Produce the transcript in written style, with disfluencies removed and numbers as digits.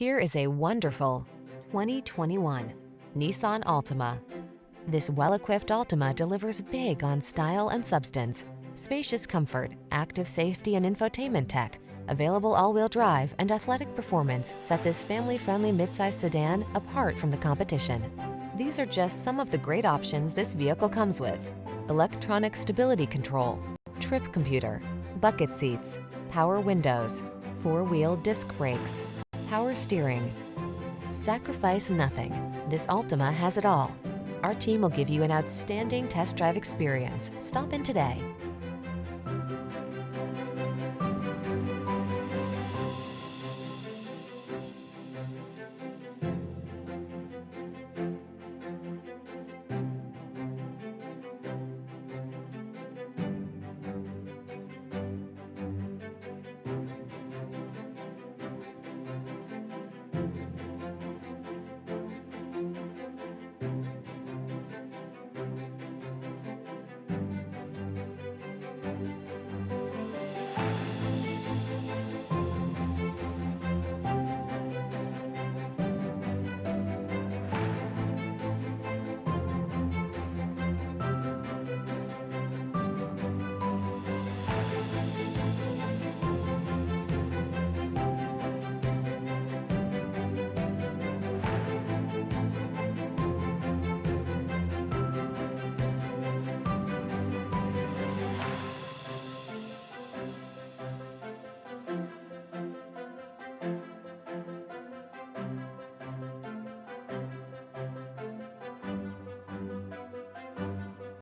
Here is a wonderful 2021 Nissan Altima. This well-equipped Altima delivers big on style and substance. Spacious comfort, active safety and infotainment tech, available all-wheel drive, and athletic performance set this family-friendly midsize sedan apart from the competition. These are just some of the great options this vehicle comes with: electronic stability control, trip computer, bucket seats, power windows, four-wheel disc brakes, power steering. Sacrifice nothing. This Altima has it all. Our team will give you an outstanding test drive experience. Stop in today.